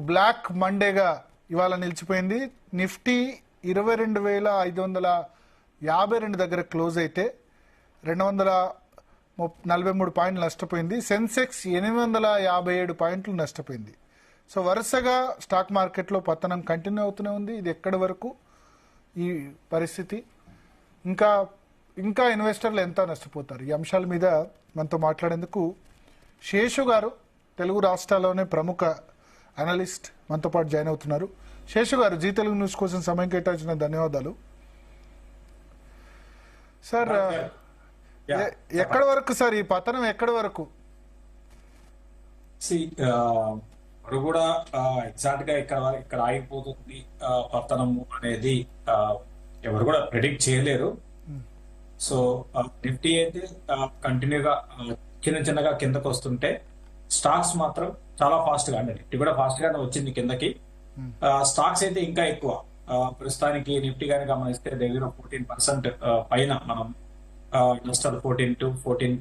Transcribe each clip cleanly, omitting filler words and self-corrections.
Black మండేగా ఇవాళ నిలిచిపోయింది. Nifty 22,552 దగ్గర క్లోజ్ అయితే 243 పాయింట్లు నష్టపోయింది. సెన్సెక్స్ 857 పాయింట్లు నష్టపోయింది. సో వరుసగా స్టాక్ మార్కెట్లో పతనం కంటిన్యూ అవుతూనే ఉంది. ఇది ఎక్కడి వరకు ఈ పరిస్థితి, ఇంకా ఇన్వెస్టర్లు ఎంత నష్టపోతారు, ఈ అంశాల మీద మనతో మాట్లాడేందుకు శేషు గారు తెలుగు రాష్ట్రాల్లోనే ప్రముఖ అనలిస్ట్ మనతో పాటు జాయిన్ అవుతున్నారు. శేషు గారు, జీ తెలుగు న్యూస్ కోసం సమయం కేటాయించిన ధన్యవాదాలు. సార్, ఎక్కడి వరకు సార్ ఈ పతనం, ఎక్కడి వరకు? ఎవరు కూడా ఎగ్జాక్ట్ గా ఇక్కడ ఆగిపోతుంది పతనము అనేది ఎవరు కూడా ప్రెడిక్ట్ చేయలేరు. సో నిఫ్టీ అయితే కంటిన్యూగా చిన్నగా కిందకు వస్తుంటే, స్టాక్స్ మాత్రం చాలా ఫాస్ట్ గా, అంటే నిఫ్టీ కూడా ఫాస్ట్ గానే వచ్చింది కిందకి. స్టాక్స్ అయితే ఇంకా ఎక్కువ. ప్రస్తుతానికి నిఫ్టీ గాని గమనిస్తే దగ్గర 14% పైన మనం నష్టాలు 14%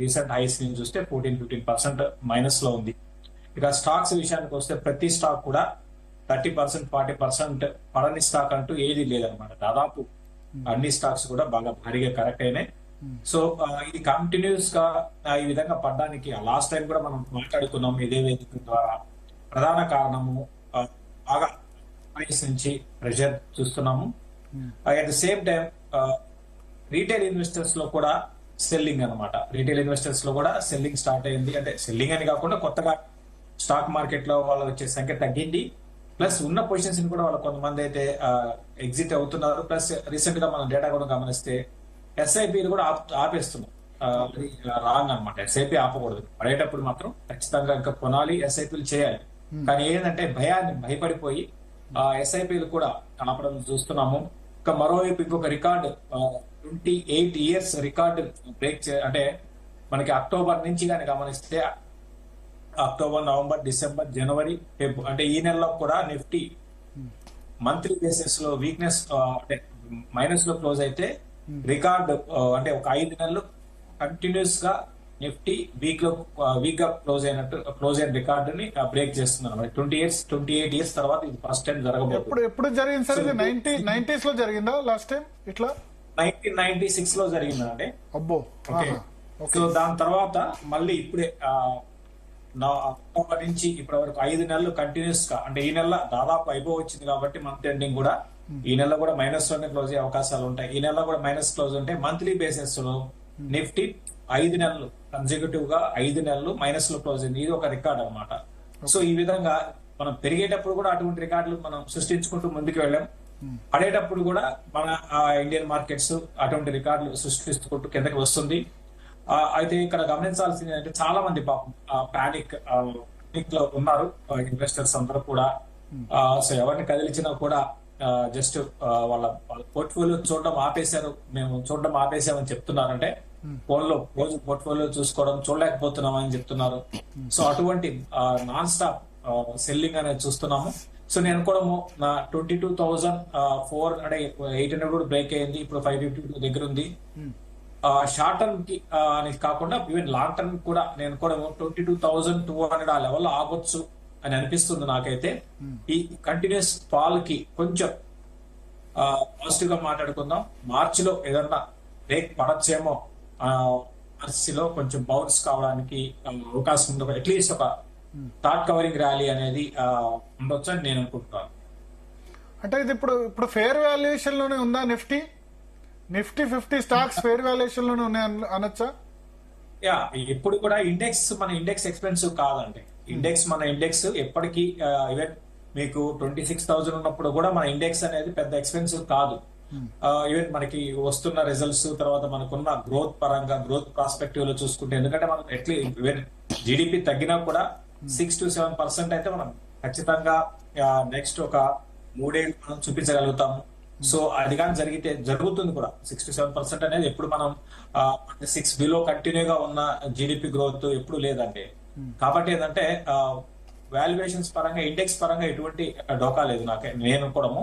రీసెంట్ హైస్ నుంచి చూస్తే 14-15% మైనస్ లో ఉంది. ఇక స్టాక్స్ విషయానికి వస్తే ప్రతి స్టాక్ కూడా 30%, 40% పడని స్టాక్ అంటూ ఏది లేదనమాట. దాదాపు అన్ని స్టాక్స్ కూడా బాగా భారీగా కరెక్ట్ అయినాయి. సో ఇది కంటిన్యూస్ గా ఈ విధంగా పడడానికి లాస్ట్ టైం కూడా మనం మాట్లాడుకున్నాం ఇదే వేదిక ద్వారా. ప్రధాన కారణము బాగా ప్రైస్ నుంచి ప్రెషర్ చూస్తున్నాము. At the same time retail investors లో కూడా సెల్లింగ్ అనమాట. రీటైల్ ఇన్వెస్టర్స్ లో కూడా సెల్లింగ్ స్టార్ట్ అయింది. అంటే సెల్లింగ్ అని కాకుండా కొత్తగా స్టాక్ మార్కెట్ లో వాళ్ళు వచ్చే సంఖ్య తగ్గింది. ప్లస్ ఉన్న పొజిషన్స్ ని కూడా వాళ్ళు కొంతమంది అయితే ఎగ్జిట్ అవుతున్నారు. ప్లస్ రీసెంట్ గా మనం డేటా కూడా గమనిస్తే ఎస్ఐపీలు కూడా ఆపేస్తున్నాం. రాంగ్ అనమాట. ఎస్ఐపి ఆపకూడదు, పడేటప్పుడు మాత్రం ఖచ్చితంగా ఇంకా కొనాలి, ఎస్ఐపీలు చేయాలి. కానీ ఏంటంటే భయపడిపోయి ఎస్ఐపీలు కూడా ఆపడం చూస్తున్నాము. ఇంకా మరోవైపు ఇంకొక రికార్డు 28 years రికార్డు బ్రేక్ అంటే మనకి అక్టోబర్ నుంచి కానీ గమనిస్తే అక్టోబర్, నవంబర్, డిసెంబర్, జనవరి, ఫిబ్రవరి అంటే ఈ నెలలో కూడా నిఫ్టీ మంత్లీ బేసిస్ లో వీక్నెస్ అంటే మైనస్ లో క్లోజ్ అయితే, రికార్డు అంటే ఒక 5 నెలలు కంటిన్యూస్ గా నిఫ్టీ వీక్ గా క్లోజ్ అయిన రికార్డుని బ్రేక్ చేస్తున్నారు. 28 years తర్వాత ఇది ఫస్ట్ టైం జరగబోతుంది. ఎప్పుడు జరిగింది సార్? 90s లో జరిగిందా లాస్ట్ టైం? ఇట్లా 1996 లో జరిగిందండి. అబ్బో. సో దాని తర్వాత మళ్ళీ ఇప్పుడే అక్టోబర్ నుంచి ఇప్పటి వరకు 5 నెలలు కంటిన్యూస్ గా, అంటే ఈ నెల దాదాపు అయిపోవచ్చింది కాబట్టి మంత్ ఎండింగ్ కూడా ఈ నెల కూడా మైనస్ లోనే క్లోజ్ అయ్యే అవకాశాలు ఉంటాయి. ఈ నెల కూడా మైనస్ క్లోజ్ ఉంటే మంత్లీ బేసిస్ లో నిఫ్టీ 5 నెలలు కన్సిక్యూటివ్ గా 5 నెలలు మైనస్ లో క్లోజ్ అయింది. ఇది ఒక రికార్డ్ అనమాట. సో ఈ విధంగా మనం పెరిగేటప్పుడు కూడా అటువంటి రికార్డులు మనం సృష్టించుకుంటూ ముందుకు వెళ్ళాం. పడేటప్పుడు కూడా మన ఇండియన్ మార్కెట్స్ అటువంటి రికార్డులు సృష్టించుకుంటూ కిందకి వస్తుంది. అయితే ఇక్కడ గమనించాల్సింది ఏంటంటే, చాలా మంది పాపం పానిక్ లో ఉన్నారు ఇన్వెస్టర్స్ అందరూ కూడా. సో ఎవరిని కదిలించినా కూడా జస్ట్ వాళ్ళ పోర్ట్ఫోలియో చూడడం ఆపేశారు, మేము చూడడం ఆపేసామని చెప్తున్నారు. అంటే ఫోన్ లో రోజు పోర్ట్ఫోలియో చూసుకోవడం చూడలేకపోతున్నాం అని చెప్తున్నారు. సో అటువంటి నాన్ స్టాప్ సెల్లింగ్ అనేది చూస్తున్నాము. సో నేను కూడా నా 22,400 అంటే 800 కూడా బ్రేక్ అయింది. ఇప్పుడు 552 దగ్గర ఉంది. షార్ట్ టర్మ్ కి అని కాకుండా ఈవెన్ లాంగ్ టర్మ్ కూడా నేను కూడా 22,200 ఆ లెవెల్లో ఆగొచ్చు అని అనిపిస్తుంది నాకైతే. ఈ కంటిన్యూస్ ఫాల్ కి కొంచెం పాజిటివ్ గా మాట్లాడుకుందాం. మార్చి లో ఏదన్నా బ్రేక్ పడచ్చేమో, మార్చిలో కొంచెం బౌన్స్ కావడానికి అవకాశం ఉంది. అట్లీస్ట్ ఒక థాట్ కవరింగ్ ర్యాలీ అనేది ఉండొచ్చు అని నేను అనుకుంటున్నాను. అంటే ఇది ఇప్పుడు ఫేర్ వాల్యుయేషన్ లోనే ఉందా నిఫ్టీ 50 స్టాక్స్ ఫేర్ వాల్యుయేషన్ లోనే ఉన్నాయి అనొచ్చా? యా, ఇప్పుడు కూడా మన ఇండెక్స్ ఎక్స్పెన్సివ్ కాదండి. మన ఇండెక్స్ ఎప్పటికీ ఈవెన్ మీకు 26,000 ఉన్నప్పుడు కూడా మన ఇండెక్స్ అనేది పెద్ద ఎక్స్పెన్సివ్ కాదు. ఈవెన్ మనకి వస్తున్న రిజల్ట్స్, తర్వాత మనకున్న గ్రోత్ పరంగా, గ్రోత్ ప్రాస్పెక్టివ్ లో చూసుకుంటే, ఎందుకంటే మనం ఈవెన్ జీడిపి తగ్గినా కూడా 6-7% అయితే మనం ఖచ్చితంగా నెక్స్ట్ ఒక 3 ఏళ్ళు మనం చూపించగలుగుతాము. సో అది కానీ జరుగుతుంది కూడా. 6-7% అనేది ఎప్పుడు మనం 6 బిలో కంటిన్యూగా ఉన్న జీడిపి గ్రోత్ ఎప్పుడు లేదండి. కాబట్టి ఏంటంటే వాల్యుయేషన్స్ పరంగా, ఇండెక్స్ పరంగా ఎటువంటి డోకా లేదు నేను అనుకోవడము.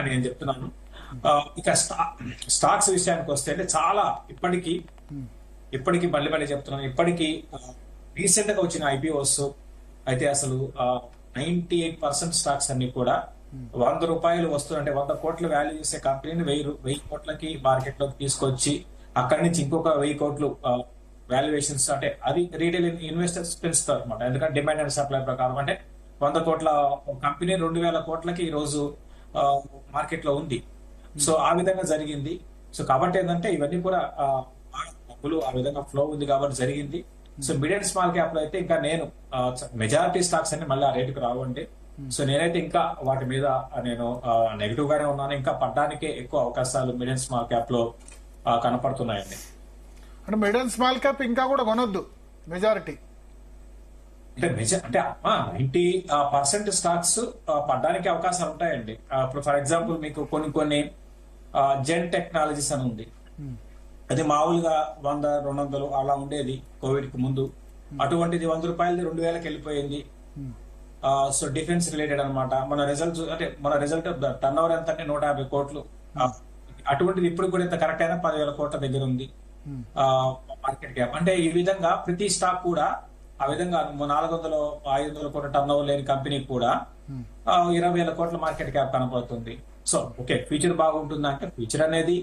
నేను చెప్తున్నాను. ఇక స్టాక్స్ విషయానికి వస్తే అంటే చాలా ఇప్పటికీ మళ్ళీ చెప్తున్నాను, ఇప్పటికీ రీసెంట్ గా వచ్చిన ఐపీఓస్ అయితే అసలు 98% స్టాక్స్ అన్ని కూడా ₹100 వస్తుందంటే 100 కోట్ల వాల్యూ చేసే కంపెనీని 1000 కోట్లకి మార్కెట్ లోకి తీసుకొచ్చి అక్కడి నుంచి ఇంకొక 1000 కోట్లు వాల్యుయేషన్స్ అంటే అది రీటైల్ ఇన్వెస్టర్స్ పెంచుతారు అనమాట. ఎందుకంటే డిమాండ్ అండ్ సప్లై ప్రకారం అంటే 100 కోట్ల కంపెనీ 2000 కోట్లకి ఈ రోజు మార్కెట్ లో ఉంది. సో ఆ విధంగా జరిగింది. సో కాబట్టి ఏంటంటే ఇవన్నీ కూడా డబ్బులు ఆ విధంగా ఫ్లో ఉంది కాబట్టి జరిగింది. So mid and small cap లో అయితే ఇంకా నేను మెజారిటీ స్టాక్స్ అన్ని మళ్ళీ ఆ రేటుకి రావండి. సో నేనైతే ఇంకా వాటి మీద నేను నెగిటివ్ గానే ఉన్నాను. ఇంకా పడ్డానికే ఎక్కువ అవకాశాలు మిడ్ అండ్ స్మాల్ క్యాప్ లో కనపడుతున్నాయండి. అంటే మిడ్ అండ్ స్మాల్ క్యాప్ ఇంకా కూడా కొనొద్దు మెజారిటీ అంటే 90% స్టాక్స్ పడ్డానికి అవకాశాలు ఉంటాయండి. ఇప్పుడు ఫర్ ఎగ్జాంపుల్ మీకు కొన్ని జెన్ టెక్నాలజీస్ అని ఉంది. అది మామూలుగా 100-200 అలా ఉండేది కోవిడ్ కి ముందు. అటువంటిది ₹100 2000కి వెళ్ళిపోయింది. సో డిఫెన్స్ రిలేటెడ్ అనమాట. మన రిజల్ట్ టర్న్ ఓవర్ ఎంత అంటే 150 కోట్లు. అటువంటిది ఇప్పుడు కూడా ఇంత కరెక్ట్ అయినా 10,000 కోట్ల దగ్గర ఉంది మార్కెట్ క్యాప్. అంటే ఈ విధంగా ప్రతి స్టాక్ కూడా ఆ విధంగా 400-500 కోట్ల టర్న్ ఓవర్ లేని కంపెనీ కూడా 20,000 కోట్ల మార్కెట్ క్యాప్ కనపడుతుంది. సో ఓకే, ఫ్యూచర్ బాగుంటుందా అంటే ఫ్యూచర్ అనేది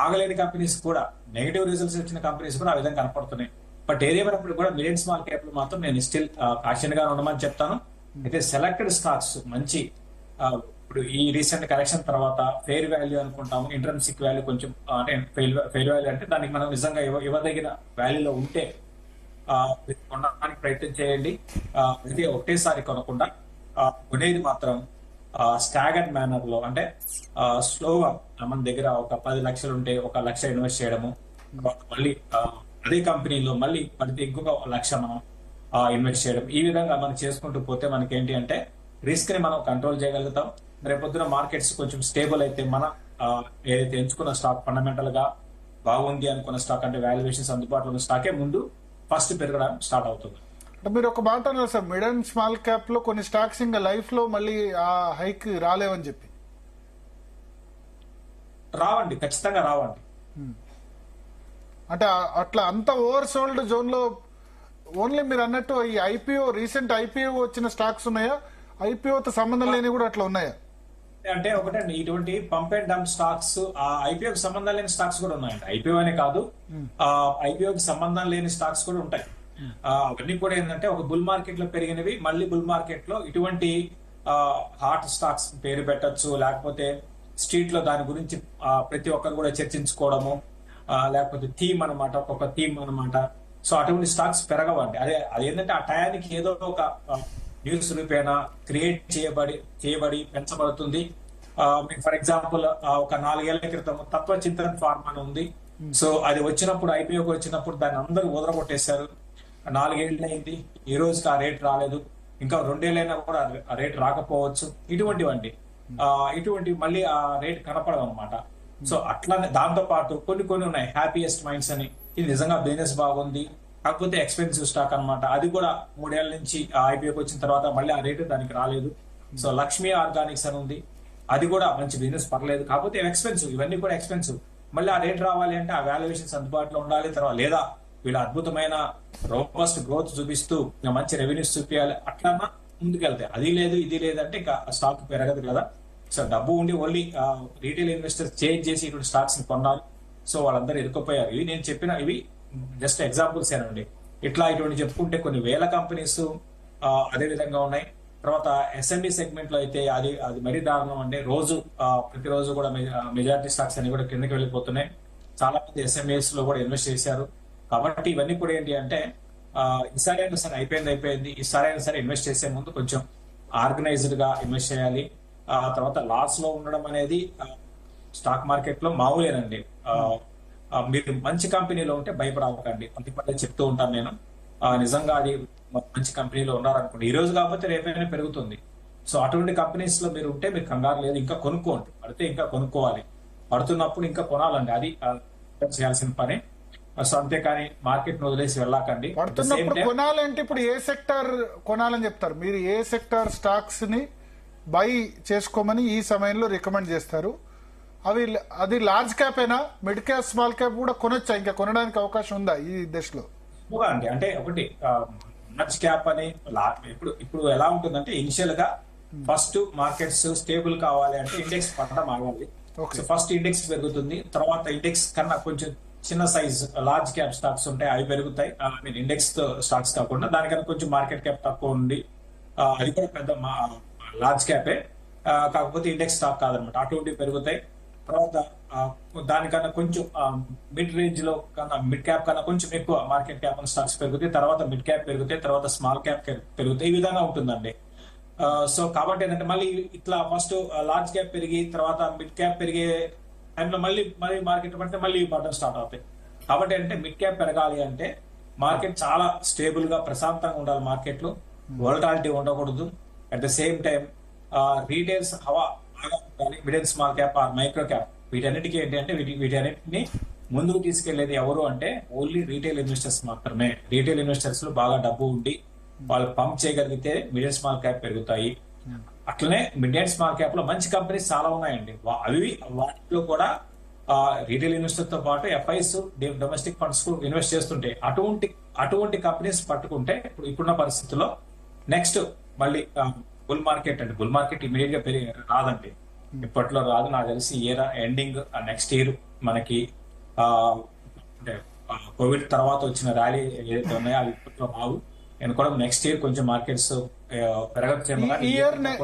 ఆగలేని కంపెనీస్ కూడా, నెగిటివ్ రిజల్ట్స్ వచ్చిన కంపెనీస్ కూడా ఆ విధంగా కనపడుతున్నాయి. బట్ ఏదేమైనప్పుడు కూడా మిడ్ అండ్ స్మాల్ క్యాప్ లో మాత్రం నేను స్టిల్ కాషన్ గా ఉండమని చెప్తాను. అయితే సెలెక్టెడ్ స్టాక్స్ మంచి ఇప్పుడు ఈ రీసెంట్ కరెక్షన్ తర్వాత ఫెయిర్ వాల్యూ అనుకుంటాము, ఇంట్రెన్సిక్ వాల్యూ కొంచెం అంటే ఫెయిర్ వాల్యూ అంటే దానికి మనం నిజంగా ఇవ్వదగిన వాల్యూలో ఉంటే కొనడానికి ప్రయత్నం చేయండి. అయితే ఒకటేసారి కొనకుండా కొనేది మాత్రం స్టాగర్డ్ మేనర్ లో అంటే స్లోగా మన దగ్గర ఒక 10 లక్షలు ఉంటే 1 లక్ష ఇన్వెస్ట్ చేయడము, మళ్ళీ అదే కంపెనీలో మళ్ళీ ఇంకొక 1 లక్ష మనం ఇన్వెస్ట్ చేయడం, ఈ విధంగా మనం చేసుకుంటూ పోతే మనకి ఏంటి అంటే రిస్క్ ని మనం కంట్రోల్ చేయగలుగుతాం. రేపొద్దున మార్కెట్స్ కొంచెం స్టేబుల్ అయితే మన ఏదైతే ఎంచుకున్న స్టాక్ ఫండమెంటల్ గా బాగుంది అనుకున్న స్టాక్ అంటే వాల్యుయేషన్స్ అందుబాటులో ఉన్న స్టాకే ముందు ఫస్ట్ పెరగడం స్టార్ట్ అవుతుంది. అంటే మీరు ఒక మాట అన్నారు sir, mid and small cap లో కొన్ని స్టాక్స్ ఇంకా లైఫ్ లో మళ్ళీ ఆ హైక్ రాలేవని చెప్పి. రావండి, ఖచ్చితంగా రావండి. అంటే అట్లా అంత ఓవర్ సోల్డ్ జోన్ లో ఓన్లీ మీరు అన్నట్టు ఈ ఐపీఓ రీసెంట్ ఐపీఓ వచ్చిన స్టాక్స్ ఉన్నాయా, ఐపీఓతో సంబంధం లేని కూడా అట్లా ఉన్నాయా? అంటే ఒకటండి, ఇటువంటి పంప్ అండ్ డంప్ స్టాక్స్ ఐపీఓకి సంబంధం లేని స్టాక్స్ కూడా ఉన్నాయండి. ఐపీఓ అనే కాదు, ఐపీఓకి సంబంధం లేని స్టాక్స్ కూడా ఉంటాయి. అవన్నీ కూడా ఏంటంటే ఒక బుల్ మార్కెట్ లో పెరిగినవి మళ్ళీ బుల్ మార్కెట్ లో ఇటువంటి హాట్ స్టాక్స్ పేరు పెట్టచ్చు, లేకపోతే స్ట్రీట్ లో దాని గురించి ప్రతి ఒక్కరు కూడా చర్చించుకోవడము, లేకపోతే థీమ్ అనమాట, ఒక్కొక్క థీమ్ అనమాట. సో అటువంటి స్టాక్స్ పెరగవండి. అదేంటంటే ఆ టయానికి ఏదో ఒక న్యూస్ రూపేణా క్రియేట్ చేయబడి పెంచబడుతుంది. మీకు ఫర్ ఎగ్జాంపుల్ ఒక 4 ఏళ్ల క్రితం తత్వ చింతన ఫార్మ్ అని ఉంది. సో అది వచ్చినప్పుడు ఐపీఓకి వచ్చినప్పుడు దాన్ని అందరూ వదలగొట్టేశారు. 4 ఏళ్ళు అయింది, ఈ రోజుకి ఆ రేట్ రాలేదు, ఇంకా 2 ఏళ్ళైనా కూడా ఆ రేట్ రాకపోవచ్చు. ఇటువంటి మళ్ళీ ఆ రేట్ కనపడదు అనమాట. సో అట్లానే దాంతో పాటు కొన్ని ఉన్నాయి హ్యాపీయెస్ట్ మైండ్స్ అని. ఇది నిజంగా బిజినెస్ బాగుంది, కాకపోతే ఎక్స్పెన్సివ్ స్టాక్ అనమాట. అది కూడా 3 ఏళ్ల నుంచి ఐపీఓకి వచ్చిన తర్వాత మళ్ళీ ఆ రేటు దానికి రాలేదు. సో లక్ష్మీ ఆర్గానిక్స్ అని ఉంది, అది కూడా మంచి బిజినెస్ పర్లేదు, కాకపోతే ఎక్స్పెన్సివ్. ఇవన్నీ కూడా ఎక్స్పెన్సివ్. మళ్ళీ ఆ రేట్ రావాలి అంటే ఆ వాల్యుయేషన్స్ అందుబాటులో ఉండాలి. తర్వాత లేదా వీళ్ళు అద్భుతమైన రోబస్ట్ గ్రోత్ చూపిస్తూ మంచి రెవెన్యూస్ చూపించాలి, అట్లా ముందుకెళ్తాయి. అది లేదు ఇది లేదంటే ఇంకా స్టాక్ పెరగదు కదా. సో డబ్బు ఉండి ఓన్లీ రీటైల్ ఇన్వెస్టర్స్ చేంజ్ చేసి ఇటువంటి స్టాక్స్ ని కొన్నారు. సో వాళ్ళందరూ ఇరుక్కుపోయారు. ఇవి నేను చెప్పిన ఇవి జస్ట్ ఎగ్జాంపుల్స్ ఏనండి. ఇటువంటి చెప్పుకుంటే కొన్ని వేల కంపెనీస్ అదే విధంగా ఉన్నాయి. తర్వాత ఎస్ఎంబి సెగ్మెంట్ లో అయితే అది మరీ దారుణం అండి. ప్రతిరోజు కూడా మెజారిటీ స్టాక్స్ అన్ని కూడా కిందకి వెళ్ళిపోతున్నాయి. చాలా మంది ఎస్ఎంఏస్ లో కూడా ఇన్వెస్ట్ చేశారు. కాబట్టి ఇవన్నీ కూడా ఏంటి అంటే ఈసారి అయినా సరే అయిపోయింది, ఈసారి అయినా సరే ఇన్వెస్ట్ చేసే ముందు కొంచెం ఆర్గనైజ్డ్ గా ఇన్వెస్ట్ చేయాలి. తర్వాత లాస్ లో ఉండడం అనేది స్టాక్ మార్కెట్ లో మామూలేనండి. మీరు మంచి కంపెనీలో ఉంటే భయపడకండి, పదే చెప్తూ ఉంటాను నేను. నిజంగా అది మంచి కంపెనీలో ఉన్నారనుకోండి, ఈ రోజు కాకపోతే రేపైనా పెరుగుతుంది. సో అటువంటి కంపెనీస్ లో మీరు ఉంటే మీరు కంగారు లేదు, ఇంకా కొనుక్కోండి. పడితే ఇంకా కొనుక్కోవాలి, పడుతున్నప్పుడు ఇంకా కొనాలండి, అది చేయాల్సిన పని. సో అంతేకాని మార్కెట్ వదిలేసి వెళ్ళాకండి. పడుతున్నప్పుడు కొనాలంటే ఇప్పుడు ఏ సెక్టర్ కొనాలని చెప్తారు మీరు? ఏ సెక్టర్ స్టాక్స్ ని బై చేసుకోమని ఈ సమయంలో రికమెండ్ చేస్తారు? అది లార్జ్ క్యాప్ అయినా, మిడ్ క్యాప్, స్మాల్ క్యాప్ కూడా కొనొచ్చా? ఇంకా కొనడానికి అవకాశం ఉందా ఈ దశలో? ఎక్కువగా అండి. అంటే ఒకటి మర్జ్ క్యాప్ అని ఇప్పుడు ఎలా ఉంటుందంటే ఇనిషియల్ గా ఫస్ట్ మార్కెట్స్ స్టేబుల్ కావాలి అంటే ఇండెక్స్ పడడం ఆగాలి. Okay. సో ఫస్ట్ ఇండెక్స్ పెరుగుతుంది, తర్వాత ఇండెక్స్ కన్నా కొంచెం చిన్న సైజ్ లార్జ్ క్యాప్ స్టాక్స్ ఉంటాయి, అవి పెరుగుతాయి. ఐ మీన్ ఇండెక్స్ స్టాక్స్ కాకుండా దానికన్నా కొంచెం మార్కెట్ క్యాప్ తక్కువ ఉంది, అది కూడా పెద్ద లార్జ్ క్యాపే, కాకపోతే ఇండెక్స్ స్టాక్ కాదనమాట, అటువంటివి పెరుగుతాయి. తర్వాత దానికన్నా కొంచెం మిడ్ రేంజ్ లో కన్నా మిడ్ క్యాప్ కన్నా కొంచెం ఎక్కువ మార్కెట్ క్యాప్ స్టాక్స్ పెరుగుతాయి, తర్వాత మిడ్ క్యాప్ పెరుగుతాయి, తర్వాత స్మాల్ క్యాప్ పెరుగుతాయి. ఈ విధంగా ఉంటుందండి. సో కాబట్టి ఏంటంటే మళ్ళీ ఇట్లా ఫస్ట్ లార్జ్ క్యాప్ పెరిగి తర్వాత మిడ్ క్యాప్ పెరిగే టైంలో మళ్ళీ మార్కెట్ పడితే మళ్ళీ పడడం స్టార్ట్ అవుతాయి. కాబట్టి అంటే మిడ్ క్యాప్ పెరగాలి అంటే మార్కెట్ చాలా స్టేబుల్ గా ప్రశాంతంగా ఉండాలి, మార్కెట్ లో వోలటాలిటీ ఉండకూడదు. At the same time retails హవా బాగా ఉండాలి. Mid and small cap or micro cap వీటన్నిటికీ ఏంటి అంటే వీటన్నిటిని ముందుకు తీసుకెళ్లేది ఎవరు అంటే ఓన్లీ రీటైల్ ఇన్వెస్టర్స్ మాత్రమే. రీటైల్ ఇన్వెస్టర్స్ లో బాగా డబ్బు ఉండి వాళ్ళు పంప్ చేయగలిగితే మిడ్ అండ్ స్మాల్ క్యాప్ పెరుగుతాయి. అట్లనే మిడ్ అండ్ స్మాల్ క్యాప్ లో మంచి కంపెనీస్ చాలా ఉన్నాయండి. వాటిలో కూడా రీటైల్ ఇన్వెస్టర్ తో పాటు ఎఫ్ఐస్ డొమెస్టిక్ ఫండ్స్ ఇన్వెస్ట్ చేస్తుంటాయి. అటువంటి కంపెనీస్ పట్టుకుంటే ఇప్పుడున్న పరిస్థితుల్లో నెక్స్ట్ మళ్ళీ బుల్ మార్కెట్ అండి. బుల్ మార్కెట్ ఇమీడియట్ గా రాదండి, ఇప్పట్లో రాదు. నాకు తెలిసి ఇయర్ ఎండింగ్ నెక్స్ట్ ఇయర్ మనకి అంటే కోవిడ్ తర్వాత వచ్చిన ర్యాలీ ఏదైతే ఉన్నాయో అవి ఇప్పట్లో రావు. నేను కూడా నెక్స్ట్ ఇయర్ కొంచెం మార్కెట్స్ పెరగచ్చేమో కానీ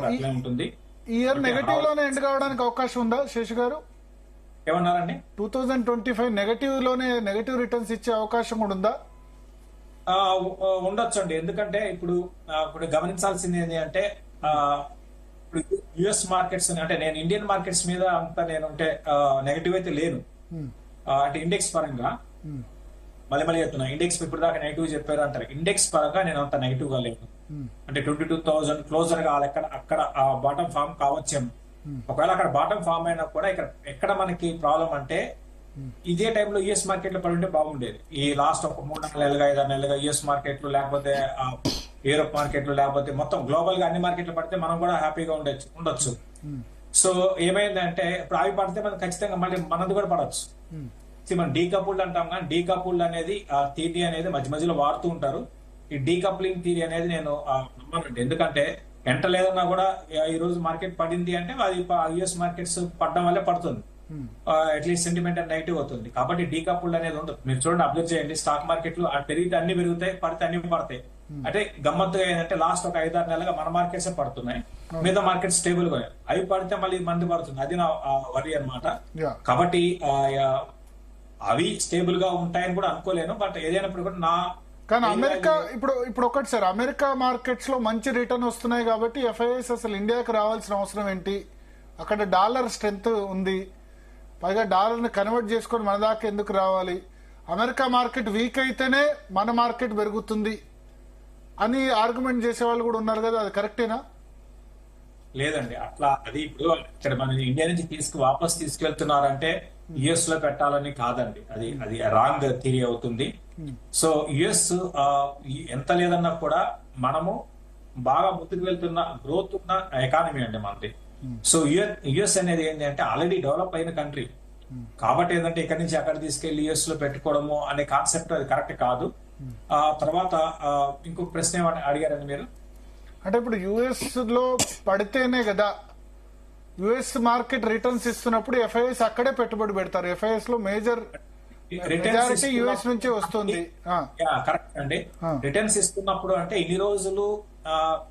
అట్లే ఉంటుంది. ఈ ఇయర్ నెగటివ్ లోనే ఎండ్ కావడానికి అవకాశం ఉందా శేషు గారు? ఏమన్నారండి? 2025 నెగటివ్ రిటర్న్స్ ఇచ్చే అవకాశం కూడా ఉందా? ఉండొచ్చు అండి. ఎందుకంటే ఇప్పుడు గమనించాల్సింది ఏంటి అంటే ఇప్పుడు యుఎస్ మార్కెట్స్ అంటే నేను ఇండియన్ మార్కెట్స్ మీద అంత నేను అంటే నెగటివ్ అయితే లేను. అంటే ఇండెక్స్ పరంగా మళ్ళీ చెప్తున్నా, ఇండెక్స్ ఇప్పుడు దాకా నెగిటివ్ చెప్పారు అంటారు. ఇండెక్స్ పరంగా నేను అంత నెగిటివ్ గా లేను. అంటే 22,000 క్లోజర్ గా అక్కడ బాటమ్ ఫామ్ కావచ్చేమో. ఒకవేళ అక్కడ బాటమ్ ఫామ్ అయినా కూడా ఎక్కడ మనకి ప్రాబ్లం అంటే ఇదే టైంలో యుఎస్ మార్కెట్ లో పడి ఉంటే బాగుండేది. ఈ లాస్ట్ ఒక 3-4 నెలలుగా 5-6 నెలలుగా యుఎస్ మార్కెట్లు లేకపోతే యూరోప్ మార్కెట్లు లేకపోతే మొత్తం గ్లోబల్ గా అన్ని మార్కెట్లు పడితే మనం కూడా హ్యాపీగా ఉండొచ్చు. సో ఏమైందంటే ఇప్పుడు అవి పడితే మనం ఖచ్చితంగా మళ్ళీ మనది కూడా పడవచ్చు. మనం డీకపుల్డ్ అంటాం కానీ డీకపుల్డ్ అనేది థియరీ అనేది మధ్యలో వాడుతూ ఉంటారు. ఈ డీకప్లింగ్ థియరీ అనేది నేను నమ్మనండి. ఎందుకంటే ఎంత లేదన్నా కూడా ఈ రోజు మార్కెట్ పడింది అంటే అది యుఎస్ మార్కెట్స్ పడడం వల్లే పడుతుంది, అట్లీస్ట్ సెంటిమెంట్ అండ్ నెగిటివ్ అవుతుంది. కాబట్టి డీకపుల్డ్ అనేది ఉండదు. మీరు చూడండి, అబ్జర్వ్ చేయండి, స్టాక్ మార్కెట్లు పెరిగితే అన్ని పెరుగుతాయి, పడితే అన్ని పడతాయి. అంటే గమ్మత్తుగా ఏంటంటే లాస్ట్ ఒక 5-6 నెలలుగా మన మార్కెట్స్ పడుతున్నాయి, మిగతా మార్కెట్ స్టేబుల్ గా. అవి పడితే మళ్ళీ మంది పడుతుంది, అది నా వరి అనమాట. కాబట్టి అవి స్టేబుల్ గా ఉంటాయని కూడా అనుకోలేను. బట్ ఏదైనప్పుడు కూడా కానీ అమెరికా ఇప్పుడు ఒకటి సార్, అమెరికా మార్కెట్స్ లో మంచి రిటర్న్ వస్తున్నాయి కాబట్టి ఎఫ్ఐఎస్ అసలు ఇండియాకి రావాల్సిన అవసరం ఏంటి? అక్కడ డాలర్ స్ట్రెంత్ ఉంది, పైగా డాలర్ ని కన్వర్ట్ చేసుకొని మన దాకా ఎందుకు రావాలి? అమెరికా మార్కెట్ వీక్ అయితేనే మన మార్కెట్ పెరుగుతుంది అని ఆర్గ్యుమెంట్ చేసే వాళ్ళు కూడా ఉన్నారు కదా, అది కరెక్టేనా? లేదండి, అట్లా అది ఇప్పుడు ఇక్కడ మన ఇండియా నుంచి వాపస్ తీసుకెళ్తున్నారంటే యుఎస్ లో పెట్టాలని కాదండి, అది రాంగ్ థియరీ అవుతుంది. సో యుఎస్ ఎంత లేదన్నా కూడా మనము బాగా ముందుకు వెళ్తున్న గ్రోత్ ఉన్న ఎకానమీ అండి మనది. సో యుఎస్ అనేది ఏంటి అంటే ఆల్రెడీ డెవలప్ అయిన కంట్రీ. కాబట్టి ఏంటంటే ఇక్కడి నుంచి అక్కడ తీసుకెళ్లి యుఎస్ లో పెట్టుకోవడము అనే కాన్సెప్ట్ అది కరెక్ట్ కాదు. తర్వాత ఇంకొక ప్రశ్న ఏమని అడిగారండి మీరు? అంటే ఇప్పుడు యుఎస్ లో పడితేనే కదా యుఎస్ మార్కెట్ రిటర్న్స్ ఇస్తున్నప్పుడు ఎఫ్ఐఎస్ అక్కడే పెట్టుబడి పెడతారు. ఎఫ్ఐఎస్ లో మేజర్ మెజారిటీ యుఎస్ నుంచే వస్తుంది. కరెక్ట్ అండి. రిటర్న్స్ ఇస్తున్నప్పుడు అంటే ఇన్ని రోజులు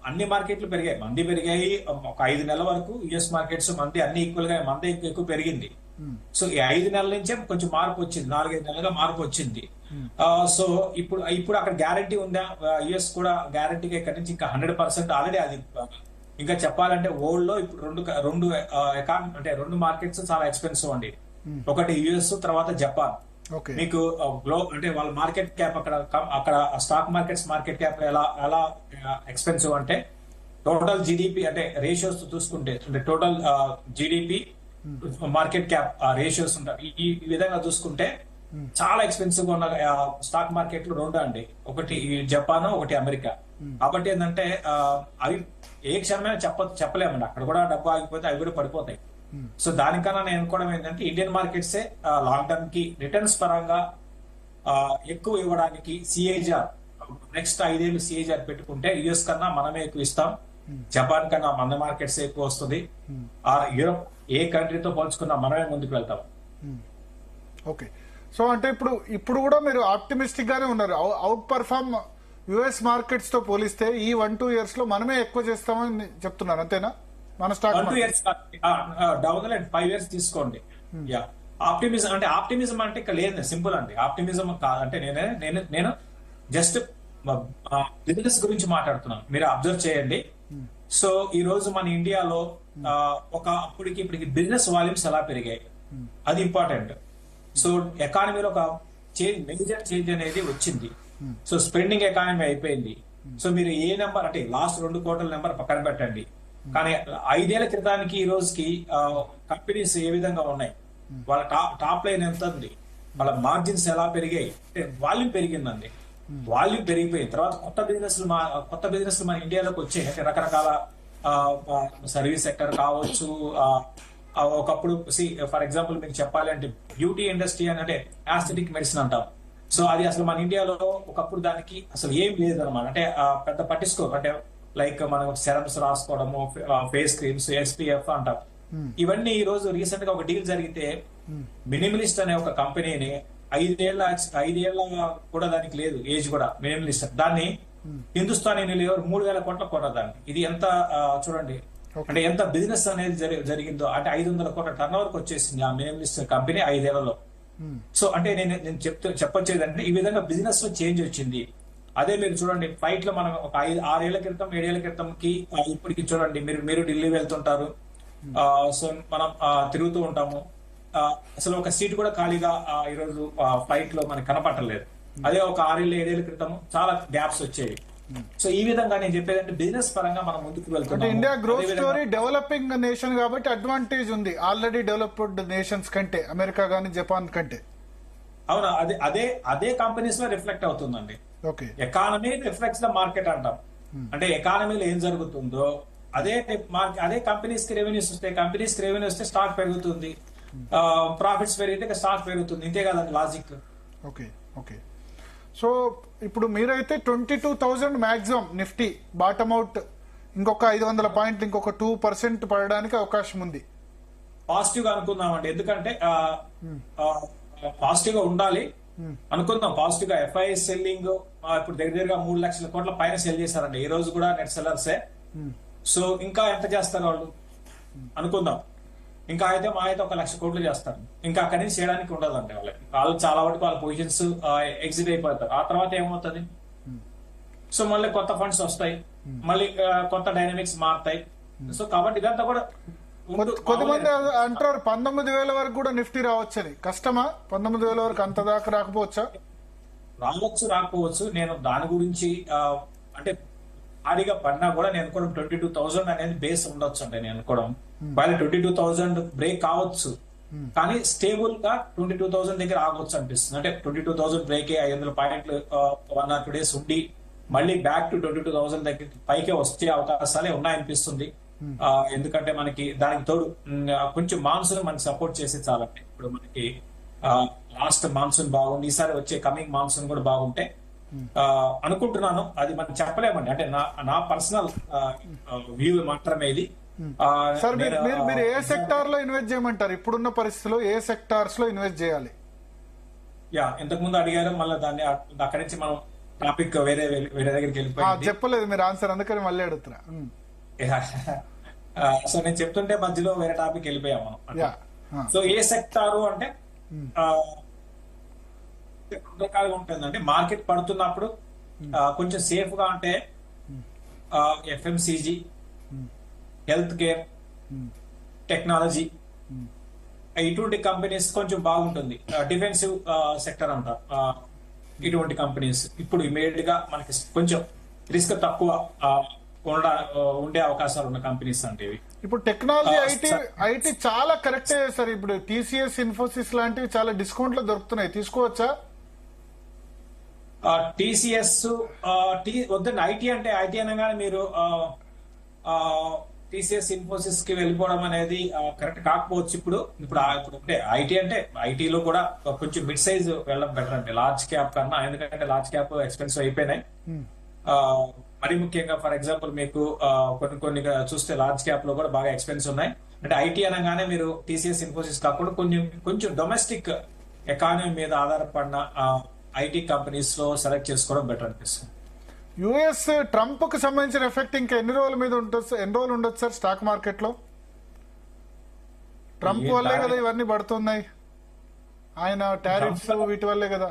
అన్ని మార్కెట్లు పెరిగాయి, మంది పెరిగాయి. ఒక 5 నెలల వరకు యుఎస్ మార్కెట్స్ మంది అన్ని ఈక్వల్ గా మంది ఎక్కువ పెరిగింది. సో ఈ 5 నెలల నుంచే కొంచెం మార్పు వచ్చింది, 4-5 నెలలుగా మార్పు వచ్చింది. సో ఇప్పుడు అక్కడ గ్యారంటీ ఉందా? యుఎస్ కూడా గ్యారంటీగా ఇక్కడ నుంచి ఇంకా 100% ఆల్రెడీ అది. ఇంకా చెప్పాలంటే వరల్డ్ లో ఇప్పుడు రెండు మార్కెట్స్ చాలా ఎక్స్పెన్సివ్ అండి. ఒకటి యుఎస్, తర్వాత జపాన్. మీకు అంటే వాళ్ళ మార్కెట్ క్యాప్ అక్కడ స్టాక్ మార్కెట్ క్యాప్ ఎలా ఎక్స్పెన్సివ్ అంటే టోటల్ జీడిపి అంటే రేషియోస్ చూసుకుంటే అంటే total GDP market cap ratios ఉంటాయి. ఈ విధంగా చూసుకుంటే చాలా ఎక్స్పెన్సివ్ గా ఉన్న స్టాక్ మార్కెట్లు 2 అండి, ఒకటి జపాన్, ఒకటి అమెరికా. కాబట్టి ఏంటంటే అవి ఏ క్షణమైనా చెప్పలేమండి. అక్కడ కూడా డబ్బు ఆగిపోతే అవి కూడా పడిపోతాయి. సో దానికన్నా నేను అనుకోవడం ఏంటంటే ఇండియన్ మార్కెట్సే లాంగ్ టర్మ్ కి రిటర్న్స్ పరంగా ఎక్కువ ఇవ్వడానికి సిఏజార్ నెక్స్ట్ 5 ఏళ్ళు సిఏజార్ పెట్టుకుంటే యుఎస్ కన్నా మనమే ఎక్కువ ఇస్తాం, జపాన్ కన్నా మన మార్కెట్స్ ఎక్కువ వస్తుంది, యూరోప్ ఏ కంట్రీతో పోల్చుకున్నా మనమే ముందుకు వెళ్తాం. ఓకే, సో అంటే ఇప్పుడు కూడా మీరు ఆప్టిమిస్టిక్ గానే ఉన్నారు. అవుట్ పర్ఫార్మ్ యుఎస్ మార్కెట్స్ తో పోలిస్తే ఈ 1-2 ఇయర్స్ లో మనమే ఎక్కువ చేస్తామని చెప్తున్నారు, అంతేనా? మన stock 1-2 years down the line 5 years తీసుకోండి. యా, ఆప్టిమిజం అంటే ఇక్కడ లేదు, సింపుల్ అండి. ఆప్టిమిజం కాదంటే నేను జస్ట్ బిజినెస్ గురించి మాట్లాడుతున్నాను, మీరు అబ్జర్వ్ చేయండి. సో ఈ రోజు మన ఇండియాలో అప్పటికి ఇప్పటికి బిజినెస్ వాల్యూమ్స్ ఎలా పెరిగాయి, అది ఇంపార్టెంట్. సో ఎకానమీలో ఒక మేజర్ చేంజ్ అనేది వచ్చింది. సో స్పెండింగ్ ఎకానమీ అయిపోయింది. సో మీరు ఏ నెంబర్ అంటే లాస్ట్ 2 క్వార్టర్ల నెంబర్ పక్కన పెట్టండి, కానీ 5 ఏళ్ల క్రితానికి ఈ రోజుకి కంపెనీస్ ఏ విధంగా ఉన్నాయి, వాళ్ళ టాప్ లైన్ ఎంత ఉంది, వాళ్ళ మార్జిన్స్ ఎలా పెరిగాయి అంటే వాల్యూమ్ పెరిగిందండి. వాల్యూమ్ పెరిగిపోయిన తర్వాత కొత్త బిజినెస్ మన ఇండియాలోకి వచ్చాయి. అంటే రకరకాల సర్వీస్ సెక్టర్ కావచ్చు. ఒకప్పుడు ఫర్ ఎగ్జాంపుల్ మీకు చెప్పాలి అంటే బ్యూటీ ఇండస్ట్రీ అని అంటే యాస్థెటిక్ మెడిసిన్ అంటాం. సో అది అసలు మన ఇండియాలో ఒకప్పుడు దానికి అసలు ఏం లేదు అనమాట. అంటే పెద్ద పట్టించుకో, అంటే లైక్ మనం సెరమ్స్ రాసుకోవడము, ఫేస్ క్రీమ్స్, SPF అంటాం. ఇవన్నీ ఈ రోజు రీసెంట్ గా ఒక డీల్ జరిగితే మినిమలిస్ట్ అనే ఒక కంపెనీని 5 ఏళ్ల కూడా దానికి లేదు ఏజ్ కూడా, మినిమలిస్ట్ దాన్ని హిందుస్థాన్ యూనిలివర్ 3,000 కోట్ల కొన్న దాన్ని. ఇది ఎంత చూడండి, అంటే ఎంత బిజినెస్ అనేది జరిగిందో. అంటే 500 కోట్ల టర్న్ ఓవర్కి వచ్చేసింది ఆ మినిమలిస్ట్ కంపెనీ 5 ఏళ్లలో. సో అంటే నేను చెప్పొచ్చేదంటే ఈ విధంగా బిజినెస్ లో చేంజ్ వచ్చింది. అదే మీరు చూడండి, ఫ్లైట్ లో మనం ఒక 6 ఏళ్ల క్రితం 7 ఏళ్ల క్రితంకి ఇప్పటికి చూడండి, మీరు ఢిల్లీ వెళ్తుంటారు, సో మనం తిరుగుతూ ఉంటాము, అసలు ఒక సీట్ కూడా ఖాళీగా ఈరోజు ఫ్లైట్ లో మనకి కనపట్టలేదు. అదే ఒక 6 ఏళ్ళు 7 ఏళ్ల క్రితం చాలా గ్యాప్స్ వచ్చేవి. సో ఈ విధంగా నేను చెప్పేది అంటే బిజినెస్ పరంగా మనం ముందుకు వెళ్తున్నాం. India growth story developing nation కాబట్టి అడ్వాంటేజ్ ఉంది ఆల్రెడీ డెవలప్డ్ నేషన్స్ కంటే, అమెరికా గానీ జపాన్ కంటే. అవునా, అదే కంపెనీస్ లో రిఫ్లెక్ట్ అవుతుందండి. Okay, economy reflects the market అంటాం. అంటే ఎకానమీలో ఏం జరుగుతుందో అదే కంపెనీస్ కి రెవెన్యూస్ వస్తాయి. కంపెనీస్ కి రెవెన్యూ వస్తే స్టాక్ పెరుగుతుంది, ప్రాఫిట్స్ పెరిగితే స్టాక్ పెరుగుతుంది. ఇంతే కదండి లాజిక్. ఓకే ఓకే, సో ఇప్పుడు మీరైతే 22,000 మాక్సిమం నిఫ్టీ బాటమ్ అవుట్, ఇంకొక 500 పాయింట్లు, ఇంకొక 2% పడడానికి అవకాశం ఉంది. పాజిటివ్ గా అనుకుందామండి, ఎందుకంటే పాజిటివ్ గా ఉండాలి అనుకుందాం. పాజిటివ్ గా FII సెల్లింగ్ ఇప్పుడు దగ్గరగా 3 లక్షల కోట్ల పైన సెల్ చేశారండి ఈ రోజు కూడా, నెట్ సెల్లర్సే. సో ఇంకా ఎంత చేస్తారు వాళ్ళు అనుకుందాం. ఇంకా అయితే మా అయితే 1 లక్ష కోట్లు చేస్తారు. ఇంకా అక్కడి నుంచి చేయడానికి ఉండదండి వాళ్ళు చాలా వరకు వాళ్ళ పొజిషన్స్ ఎగ్జిట్ అయిపోతారు. ఆ తర్వాత ఏమవుతుంది, సో మళ్ళీ కొత్త ఫండ్స్ వస్తాయి, మళ్ళీ కొత్త డైనమిక్స్ మారుతాయి. సో కాబట్టి ఇదంతా కూడా కొంతమంది అంటారు 19,000 వరకు కూడా నిఫ్టీ రావచ్చని. కష్టమా 19,000 వరకు? అంత దాకా రాకపోవచ్చా? రాకపోవచ్చు. నేను దాని గురించి అంటే భారీగా పడినా కూడా నేను అనుకోవడం 22,000 అనేది బేస్ ఉండొచ్చు అంటే నేను అనుకోవడం. వాళ్ళ 22,000 బ్రేక్ కావచ్చు, కానీ స్టేబుల్ గా 22,000 దగ్గర ఆగవచ్చు అనిపిస్తుంది. అంటే 22,000 బ్రేక్ 500 పాయింట్లు 1 or 2 days ఉండి మళ్ళీ బ్యాక్ టు 22,000 దగ్గర పైకే వచ్చే అవకాశాలే ఉన్నాయనిపిస్తుంది. ఎందుకంటే మనకి దానికి తోడు కొంచెం మాన్సూన్ మనకి సపోర్ట్ చేసి చాలండి. ఇప్పుడు మనకి లాస్ట్ మాన్సూన్ బాగుంది, ఈసారి వచ్చే కమింగ్ మాన్సూన్ కూడా బాగుంటే అనుకుంటున్నాను. అది మనం చెప్పలేమండి, అంటే నా పర్సనల్ వ్యూ మాత్రమే ఇది. సార్ మీరు ఏ సెక్టార్ లో ఇన్వెస్ట్ చేయమంటారు? ఇప్పుడున్న పరిస్థితిలో ఏ సెక్టార్స్ లో ఇన్వెస్ట్ చేయాలి? ఇంతకు ముందు అడిగారు, మళ్ళీ దాన్ని అక్కడి నుంచి మనం టాపిక్ వేరే దగ్గరికి వెళ్ళిపోయి చెప్పలేదు మీరు ఆన్సర్, అందుకని మళ్ళీ అడుగుతున్నా. సో నేను చెప్తుంటే మధ్యలో వేరే టాపిక్ వెళ్ళిపోయాం మనం. సో ఏ సెక్టారు అంటే రకాలుగా ఉంటుందండి. మార్కెట్ పడుతున్నప్పుడు కొంచెం సేఫ్ గా అంటే FMCG, హెల్త్ కేర్, టెక్నాలజీ, ఇటువంటి కంపెనీస్ కొంచెం బాగుంటుంది. డిఫెన్సివ్ సెక్టర్ అంటారు ఇటువంటి కంపెనీస్. ఇప్పుడు ఇమీడియట్ గా మనకి కొంచెం రిస్క్ తక్కువ ఉండే అవకాశాలు ఉన్న కంపెనీస్ అంటే ఇప్పుడు టెక్నాలజీ, ఐటీ చాలా కరెక్ట్ సార్. ఇప్పుడు TCS, ఇన్ఫోసిస్ లాంటివి చాలా డిస్కౌంట్ లో దొరుకుతున్నాయి, తీసుకోవచ్చా? TCS వద్దండి. ఐటీ అనగానే మీరు టీసీఎస్ ఇన్ఫోసిస్ కి వెళ్ళిపోవడం అనేది కరెక్ట్ కాకపోవచ్చు. ఇప్పుడు అంటే ఐటీ అంటే ఐటీలో కూడా కొంచెం మిడ్ సైజ్ వెళ్ళడం బెటర్ అండి లార్జ్ క్యాప్ కన్నా, ఎందుకంటే లార్జ్ క్యాప్ ఎక్స్పెన్సివ్ అయిపోయినాయి. మరి ముఖ్యంగా ఫర్ ఎగ్జాంపుల్ మీకు కొన్ని చూస్తే లార్జ్ క్యాప్ లో కూడా బాగా ఎక్స్పెన్సివ్ ఉన్నాయి. అంటే ఐటీ అనగానే మీరు టీసీఎస్ ఇన్ఫోసిస్ కాకుండా కొంచెం డొమెస్టిక్ ఎకానమీ మీద ఆధారపడిన ఐటీ కంపెనీస్ లో సెలెక్ట్ చేసుకోవడం బెటర్ అనిపిస్తుంది. యుఎస్ ట్రంప్ కు సంబంధించిన ఎఫెక్ట్ ఇంకా ఎన్ని రోజులు ఉండొచ్చు సార్ స్టాక్ మార్కెట్ లో? ట్రంప్ వల్లే కదా ఇవన్నీ పడుతున్నాయి, ఆయన టారిఫ్స్ వీటి వల్లే కదా.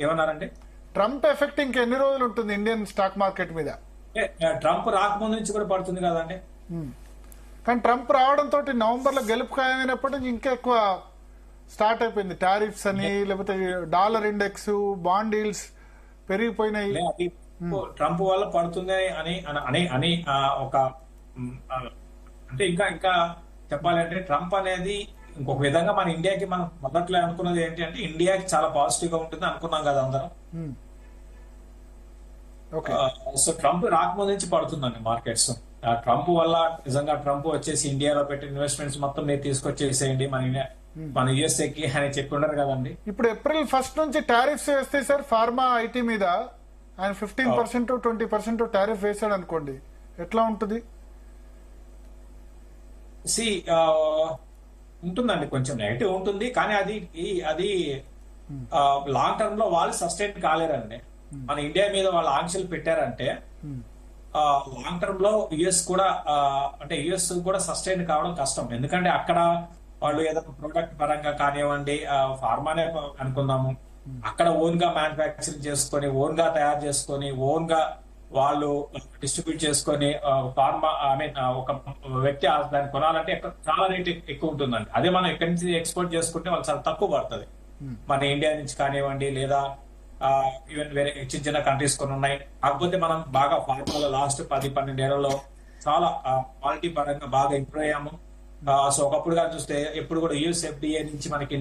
ఏమన్నారండి? ట్రంప్ ఎఫెక్ట్ ఇంకా ఎన్ని రోజులు ఉంటుంది ఇండియన్ స్టాక్ మార్కెట్ మీద? ట్రంప్ రాకముందు నుంచి కూడా పడుతుంది కదండి. కానీ ట్రంప్ రావడంతో నవంబర్ లో గెలుపు ఖాయమైనప్పటి నుంచి ఇంకా ఎక్కువ స్టార్ట్ అయిపోయింది. టారిఫ్స్ అని, లేకపోతే డాలర్ ఇండెక్స్, బాండ్ డీల్స్ పెరిగిపోయినాయి. ట్రంప్ వల్ల పడుతుంది అని ఒక అంటే ఇంకా చెప్పాలంటే ట్రంప్ అనేది ఇంకొక విధంగా మన ఇండియాకి మనం మొదట్లో అనుకున్నది ఏంటి అంటే ఇండియాకి చాలా పాజిటివ్ గా ఉంటుంది అనుకున్నాం కదా అందరం. సో ట్రంప్ రాకముందు నుంచి పడుతుందండి మార్కెట్స్. ట్రంప్ వల్ల నిజంగా ట్రంప్ వచ్చేసి ఇండియాలో పెట్టిన ఇన్వెస్ట్మెంట్స్ మొత్తం మీరు తీసుకొచ్చేసేయండి మన యుఎస్ఏకి అని చెప్పి ఉండరు కదండి. ఇప్పుడు April 1 నుంచి టారిఫ్స్ వేస్తే సార్ ఫార్మా ఐటీ మీద ఆయన 15% 20% టారిఫ్ వేసాడు అనుకోండి, ఎట్లా ఉంటుంది? ఉంటుందండి, కొంచెం నెగిటివ్ ఉంటుంది. కానీ అది లాంగ్ టర్మ్ లో వాళ్ళు సస్టైన్ కాలేరండి. మన ఇండియా మీద వాళ్ళు ఆంక్షలు పెట్టారంటే లాంగ్ టర్మ్ లో యుఎస్ కూడా సస్టైన్ కావడం కష్టం. ఎందుకంటే అక్కడ వాళ్ళు ఏదైనా ప్రోడక్ట్ పరంగా కానివ్వండి, ఫార్మానే అనుకుందాము, అక్కడ ఓన్ గా మ్యానుఫ్యాక్చరింగ్ చేసుకొని, ఓన్ గా తయారు చేసుకొని, ఓన్ గా వాళ్ళు డిస్ట్రిబ్యూట్ చేసుకొని ఫార్మా ఒక వ్యక్తి దాన్ని కొనాలంటే చాలా రేట్ ఎక్కువ ఉంటుందండి. అదే మనం ఇక్కడి నుంచి ఎక్స్పోర్ట్ చేసుకుంటే వాళ్ళు చాలా తక్కువ పడుతుంది. మన ఇండియా నుంచి కానివ్వండి, లేదా ఈవెన్ వేరే చిన్న కంట్రీస్ కొన్ని ఉన్నాయి. కాకపోతే మనం బాగా ఫార్మాలో లాస్ట్ 10-12 ఏళ్లలో చాలా క్వాలిటీ పరంగా బాగా ఇంప్రూవ్ అయ్యాము. సో ఒకప్పుడు కానీ చూస్తే ఎప్పుడు కూడా యుఎస్ఎఫ్డిఏ నుంచి మనకి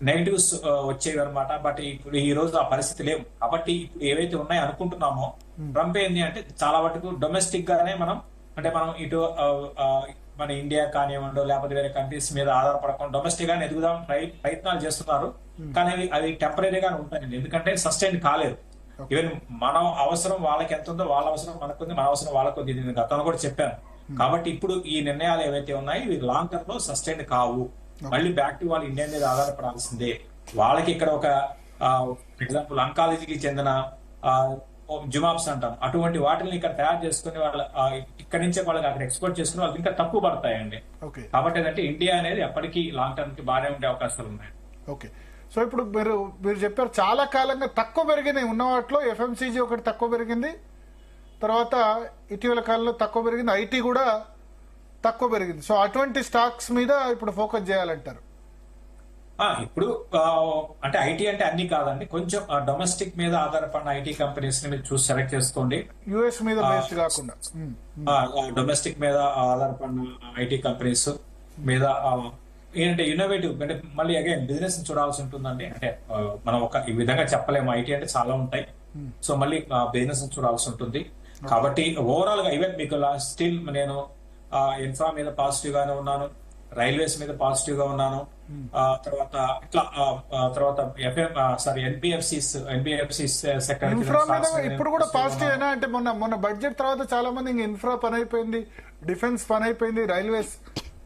నెగిటివ్స్ వచ్చేవి అనమాట. బట్ ఇప్పుడు ఈ రోజు ఆ పరిస్థితి లేవు. కాబట్టి ఇప్పుడు ఏవైతే ఉన్నాయో అనుకుంటున్నామో ట్రంప్ ఏంటి అంటే చాలా వరకు డొమెస్టిక్ గానే మనం ఇటు మన ఇండియా కానివ్వండి, లేకపోతే వేరే కంట్రీస్ మీద ఆధారపడకుండా డొమెస్టిక్ గానే ఎదుగుదాం ప్రయత్నాలు చేస్తున్నారు. కానీ అవి టెంపరీగానే ఉంటాయండి, ఎందుకంటే సస్టైన్ కాలేదు. ఈవెన్ మనం అవసరం వాళ్ళకి ఎంత ఉందో వాళ్ళ అవసరం మనకుంది, మన అవసరం వాళ్ళకుంది. ఇది గతంలో కూడా చెప్పాను. కాబట్టి ఇప్పుడు ఈ నిర్ణయాలు ఏవైతే ఉన్నాయో ఇవి లాంగ్ టర్మ్ లో సస్టైన్ కావు. మళ్ళీ బ్యాక్ టు వాళ్ళు ఇండియా మీద ఆధారపడాల్సిందే. వాళ్ళకి ఇక్కడ ఒక ఎగ్జాంపుల్ అంకాలజీకి చెందిన జుమాబ్స్ అంటాం, అటువంటి వాటిని ఇక్కడ తయారు చేసుకుని వాళ్ళ ఇక్కడ నుంచే వాళ్ళకి అక్కడ ఎక్స్పోర్ట్ చేసుకుని వాళ్ళకి ఇంకా తక్కువ పడతాయండి. కాబట్టి ఏంటంటే ఇండియా అనేది ఎప్పటికీ లాంగ్ టర్మ్ కి బాగానే ఉండే అవకాశాలు ఉన్నాయి. ఓకే, సో ఇప్పుడు మీరు చెప్పారు చాలా కాలంగా తక్కువ పెరిగినాయి ఉన్న వాటిలో ఎఫ్ఎంసీజీ ఒకటి తక్కువ పెరిగింది, తర్వాత ఇటీవల కాలంలో తక్కువ పెరిగింది, ఐటీ కూడా తక్కువ పెరిగింది. సో అటువంటి స్టాక్స్ మీద ఇప్పుడు ఫోకస్ చేయాలంటారు. ఇప్పుడు అంటే ఐటీ అంటే అన్ని కాదండి, కొంచెం డొమెస్టిక్ మీద ఆధారపడిన ఐటీ కంపెనీస్ ని మీరు చూసి సెలెక్ట్ చేసుకోండి. యుఎస్ మీద బేస్డ్ కాకుండా డొమెస్టిక్ మీద ఆధారపడిన ఐటీ కంపెనీస్ మీద ఏంటంటే ఇన్నోవేటివ్, అంటే మళ్ళీ అగైన్ బిజినెస్ చూడాల్సి ఉంటుందండి. అంటే మనం ఈ విధంగా చెప్పలేము, ఐటీ అంటే చాలా ఉంటాయి. సో మళ్ళీ బిజినెస్ చూడాల్సి ఉంటుంది. కాబట్టి ఓవరాల్ గా ఈవెన్ మీకు స్టిల్ నేను ఇన్ఫ్రా మీద పాజిటివ్ గానే ఉన్నాను, రైల్వేస్ మీద పాజిటివ్ గా ఉన్నాను, తర్వాత ఇట్లా తర్వాత ఎన్బిఎఫ్సిస్ సెక్టర్ ఇన్ఫ్రా మీద ఇప్పుడు కూడా పాజిటివ్ అయినా. అంటే మొన్న బడ్జెట్ తర్వాత చాలా మంది ఇన్ఫ్రా పని అయిపోయింది, డిఫెన్స్ పని అయిపోయింది, రైల్వేస్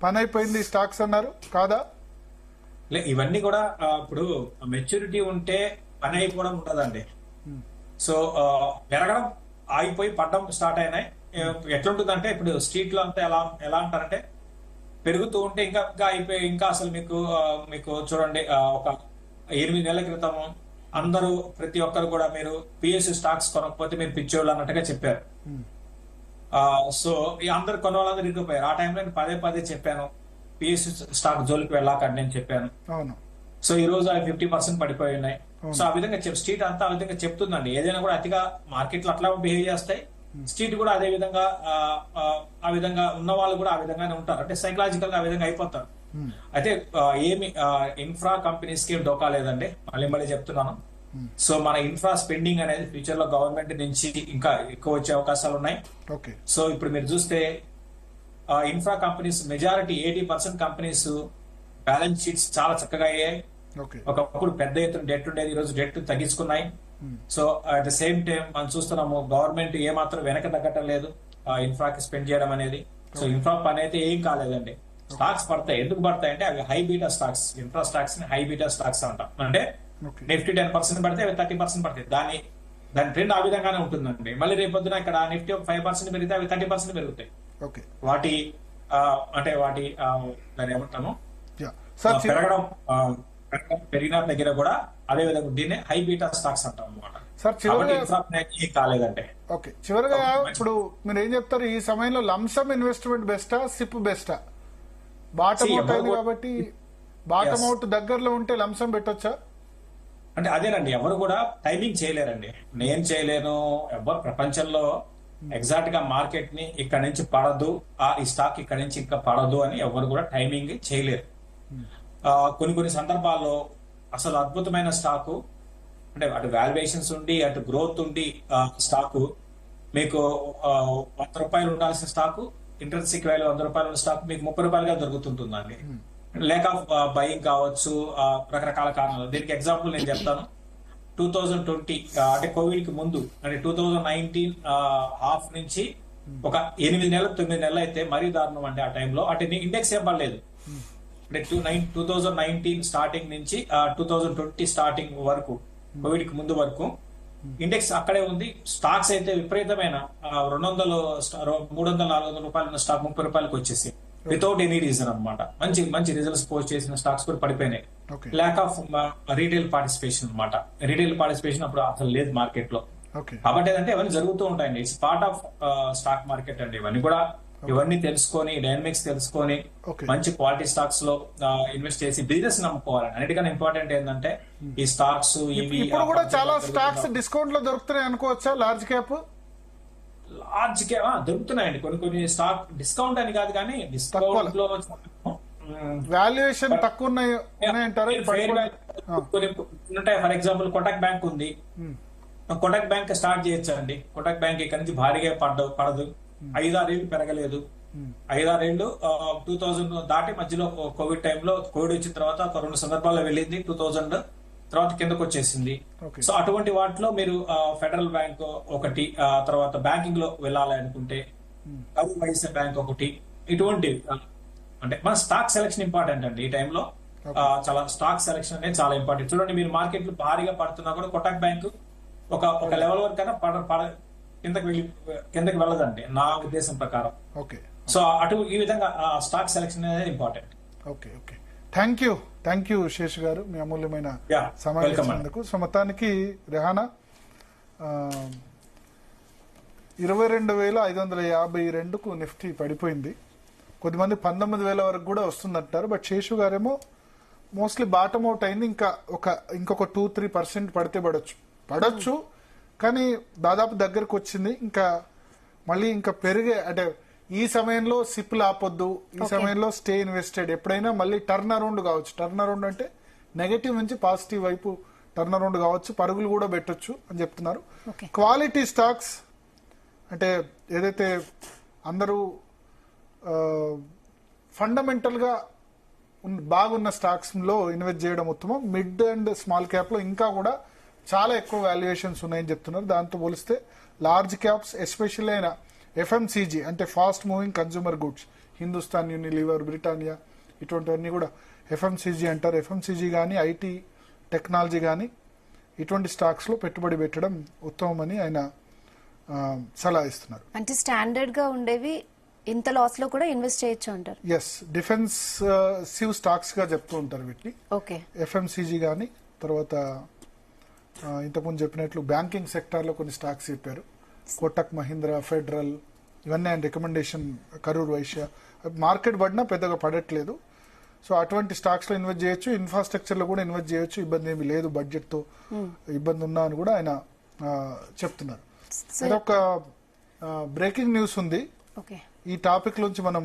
పని అయిపోయింది స్టాక్స్ అన్నారు కాదా? ఇవన్నీ కూడా ఇప్పుడు మెచ్యూరిటీ ఉంటే పని అయిపోవడం ఉండదండి. సో పెరగడం ఆగిపోయి పడ్డం స్టార్ట్ అయినాయి. ఎట్లుంటుందంటే ఇప్పుడు స్ట్రీట్ లో అంతా ఎలా అంటారంటే పెరుగుతూ ఉంటే ఇంకా అయిపోయి ఇంకా అసలు మీకు చూడండి, ఒక 8 నెలల క్రితం అందరూ ప్రతి ఒక్కరు కూడా మీరు పిఎస్యు స్టాక్స్ కొనకపోతే మీరు పిచ్చోళ్ళు అన్నట్టుగా చెప్పారు. సో అందరు కొన్న వాళ్ళందరూ ఇరిగిపోయారు. ఆ టైంలో నేను పదే చెప్పాను పిఎస్యు స్టాక్ జోలికి వెళ్ళాకండి నేను చెప్పాను. సో ఈ రోజు అవి 50% పడిపోయి ఉన్నాయి. సో ఆ విధంగా స్ట్రీట్ అంతా ఆ విధంగా చెప్తుందండి. ఏదైనా కూడా అతిగా మార్కెట్లు అట్లా బిహేవ్ చేస్తాయి, స్ట్రీట్ కూడా అదే విధంగా ఆ విధంగా ఉన్న వాళ్ళు కూడా ఆ విధంగానే ఉంటారు. అంటే సైకలాజికల్ గా ఆ విధంగా అయిపోతారు. అయితే ఏమి ఇన్ఫ్రా కంపెనీస్ కి డోకా లేదండి, మళ్ళీ చెప్తున్నాను. సో మన ఇన్ఫ్రా స్పెండింగ్ అనేది ఫ్యూచర్ లో గవర్నమెంట్ నుంచి ఇంకా ఎక్కువ వచ్చే అవకాశాలు ఉన్నాయి. ఓకే. సో ఇప్పుడు మీరు చూస్తే infra companies majority 80% companies balance sheets చాలా చక్కగా అయ్యాయి. ఓకే. ఒకప్పుడు పెద్ద ఎత్తున డెట్ ఉండేది, ఈ రోజు డెట్ తగ్గించుకున్నాయి. So at the same time మనం చూస్తున్నాము గవర్నమెంట్ ఏమాత్రం వెనక తగ్గటం లేదు ఇన్ఫ్రాకి స్పెండ్ చేయడం అనేది. సో ఇన్ఫ్రా పని అయితే ఏం కాలేదండి. స్టాక్స్ పడతాయి, ఎందుకు పడతాయి అంటే అవి high beta stocks. Infra stocks ని హై బీటా స్టాక్స్ అంటాం. అంటే నిఫ్టీ 10% పడితే అవి 30% పడతాయి. దాని ట్రెండ్ ఆ విధంగానే ఉంటుందండి. మళ్ళీ రేపొద్దున ఇక్కడ నిఫ్టీ ఒక 5% పెరిగితే అవి 30% పెరుగుతాయి. వాటి దాన్ని ఏమంటాము పెరగడం పెరిగిన దగ్గర కూడా అదే విధంగా దీన్ని హై బీటా స్టాక్స్ అంటాం అనమాట. కాలేదంటే ఓకే. చివరిగా ఇప్పుడు మీరు ఏం చెప్తారు, ఈ సమయంలో లంసమ్ ఇన్వెస్ట్మెంట్ బెస్టా, సిప్ బెస్టా? బాటమ్ అవుట్ అయింది కాబట్టి బాటమ్ అవుట్ దగ్గరలో ఉంటే లంసమ్ పెట్టొచ్చా? అంటే అదేనండి, ఎవరు కూడా టైమింగ్ చేయలేరండి. నేను చేయలేను, ఎవరు ప్రపంచంలో ఎగ్జాక్ట్ గా మార్కెట్ ని ఇక్కడ నుంచి పడదు, ఈ స్టాక్ ఇక్కడ నుంచి ఇంకా పడదు అని ఎవరు కూడా టైమింగ్ చేయలేరు. కొన్ని సందర్భాల్లో అసలు అద్భుతమైన స్టాకు అంటే అటు వాల్యుయేషన్స్ ఉండి అటు గ్రోత్ ఉండి స్టాకు మీకు ₹100 ఉండాల్సిన స్టాకు, ఇంట్రెన్సిక్ వాల్యూ ₹100 ఉన్న స్టాక్ మీకు ₹30గా దొరుకుతుంటుందండి. లేక్ ఆఫ్ బయింగ్ కావచ్చు, రకరకాల కారణాలు. దీనికి ఎగ్జాంపుల్ నేను చెప్తాను. 2020 అంటే కోవిడ్ కి ముందు అంటే 2019 హాఫ్ నుంచి ఒక 8 నెలలు 9 నెలలు అయితే మరీ దారుణం అండి. ఆ టైంలో అంటే ఇండెక్స్ ఏం పడలేదు. అంటే 2019 స్టార్టింగ్ నుంచి 2020 స్టార్టింగ్ వరకు, కోవిడ్ కి ముందు వరకు ఇండెక్స్ అక్కడే ఉంది. స్టాక్స్ అయితే విపరీతమైన $200, $300, $400 ఉన్న స్టాక్ ₹30కి వచ్చేసి వితౌట్ ఎనీ రీజన్ అనమాట. మంచి రిజల్ట్స్ పోస్ట్ చేసిన స్టాక్స్ కూడా పడిపోయినాయి. ల్యాక్ ఆఫ్ రీటైల్ పార్టిసిపేషన్ అనమాట. రీటైల్ పార్టిసిపేషన్ అప్పుడు అసలు లేదు మార్కెట్ లో. కాబట్టి ఏంటంటే ఇవన్నీ జరుగుతూ ఉంటాయండి. It's part of stock market అండి. ఇవన్నీ తెలుసుకొని, డైనమిక్స్ తెలుసుకొని మంచి క్వాలిటీ స్టాక్స్ లో ఇన్వెస్ట్ చేసి బిజినెస్ నమ్ముకోవాలండి. అన్నిటికన్నా ఇంపార్టెంట్ ఏంటంటే ఈ స్టాక్స్ ఇవి కూడా చాలా స్టాక్స్ డిస్కౌంట్ లో దొరుకుతున్నాయి అనుకోవచ్చా? లార్జ్ క్యాప్ దొరుకుతున్నాయండి. కొన్ని స్టాక్ డిస్కౌంట్ అని కాదు కానీ డిస్కౌంట్ లో వాల్యుయేషన్ తక్కువ ఉన్నాయంటారా? ఉంటాయి. ఫర్ ఎగ్జాంపుల్ కోటక్ బ్యాంక్ ఉంది. కోటక్ బ్యాంక్ స్టార్ట్ చేయొచ్చు అండి. కోటక్ బ్యాంక్ ఇక్కడ నుంచి భారీగా పడదు. 5-6 ఏళ్ళు పెరగలేదు. 5-6 ఏళ్ళు 2000 దాటి మధ్యలో కోవిడ్ టైంలో, కోవిడ్ వచ్చిన తర్వాత ఒక 2 సందర్భాల్లో వెళ్ళింది. 2000 తర్వాత కిందకు వచ్చేసింది. సో అటువంటి వాటిలో మీరు ఫెడరల్ బ్యాంక్ ఒకటి, తర్వాత బ్యాంకింగ్ లో వెళ్ళాలి అనుకుంటే కరూర్ వైశ్య బ్యాంక్ ఒకటి, ఇటువంటి అంటే మన స్టాక్ సెలెక్షన్ ఇంపార్టెంట్ అండి. ఈ టైంలో చాలా స్టాక్ సెలెక్షన్ అనేది చాలా ఇంపార్టెంట్. చూడండి, మీరు మార్కెట్లు భారీగా పడుతున్నా కూడా కోటక్ బ్యాంక్ ఒక లెవెల్ వరకు అయినా కిందకి వెళ్ళదండి నా ఉద్దేశం ప్రకారం. సో ఈ విధంగా స్టాక్ సెలెక్షన్ అనేది ఇంపార్టెంట్. థ్యాంక్ యూ శేష్ గారు, మీ అమూల్యమైన సమావేశం. సో మొత్తానికి రెహానా 22,552కు నిఫ్టీ పడిపోయింది. కొద్దిమంది 19,000 వరకు కూడా వస్తుందంటారు. బట్ శేషు గారేమో మోస్ట్లీ బాటమ్ అవుట్ అయింది. ఇంకొక 2-3% పడితే పడొచ్చు కానీ దాదాపు దగ్గరకు వచ్చింది. మళ్ళీ పెరిగే అంటే ఈ సమయంలో సిప్లు ఆపొద్దు, ఈ సమయంలో స్టే ఇన్వెస్టెడ్. ఎప్పుడైనా మళ్ళీ టర్న్ అరౌండ్ కావచ్చు. టర్న్ అరౌండ్ అంటే నెగటివ్ నుంచి పాజిటివ్ వైపు టర్న్ అరౌండ్ కావచ్చు, పరుగులు కూడా పెట్టొచ్చు అని చెప్తున్నారు. క్వాలిటీ స్టాక్స్ అంటే ఏదైతే అందరూ ఫండమెంటల్ గా బాగున్న స్టాక్స్ లో ఇన్వెస్ట్ చేయడం ఉత్తమం. మిడ్ అండ్ స్మాల్ క్యాప్ లో ఇంకా కూడా చాలా ఎక్కువ వాల్యుయేషన్స్ ఉన్నాయని చెప్తున్నారు. దాంతో పోలిస్తే లార్జ్ క్యాప్స్ ఎస్పెషల్లీ అయిన ఎఫ్ఎంసీజీ అంటే fast moving consumer goods, Hindustan Unilever, Britannia, ఇటువంటివన్నీ కూడా ఎఫ్ఎంసీజీ అంటారు. ఎఫ్ఎంసీజీ కానీ ఐటీ టెక్నాలజీ కానీ ఇటువంటి స్టాక్స్ లో పెట్టుబడి పెట్టడం ఉత్తమమని ఆయన సలహా ఇస్తున్నారు. అంటే స్టాండర్డ్ గా ఉండేవి ఇంత లాస్ లో కూడా ఇన్వెస్ట్ చేయొచ్చు అంటారు. ఎస్, డిఫెన్సివ్ స్టాక్స్ గా చెప్తూ ఉంటారు వీటిని. ఎఫ్ఎంసీజీ కానీ, తర్వాత ఇంతకుముందు చెప్పినట్లు బ్యాంకింగ్ సెక్టార్ లో కొన్ని స్టాక్స్ చెప్పారు. కోటక్ మహీంద్రా, ఫెడరల్, ఇవన్నీ ఆయన రికమెండేషన్. కరూర్ వైశ్య మార్కెట్ పడినా పెద్దగా పడట్లేదు. సో అటువంటి స్టాక్స్ లో ఇన్వెస్ట్ చేయొచ్చు. ఇన్ఫ్రాస్ట్రక్చర్ లో కూడా ఇన్వెస్ట్ చేయొచ్చు. ఇబ్బంది ఏమి లేదు, బడ్జెట్ తో ఇబ్బంది ఉన్నా అని కూడా ఆయన చెప్తున్నారు. అదొక బ్రేకింగ్ న్యూస్ ఉంది. ఈ టాపిక్ నుంచి మనం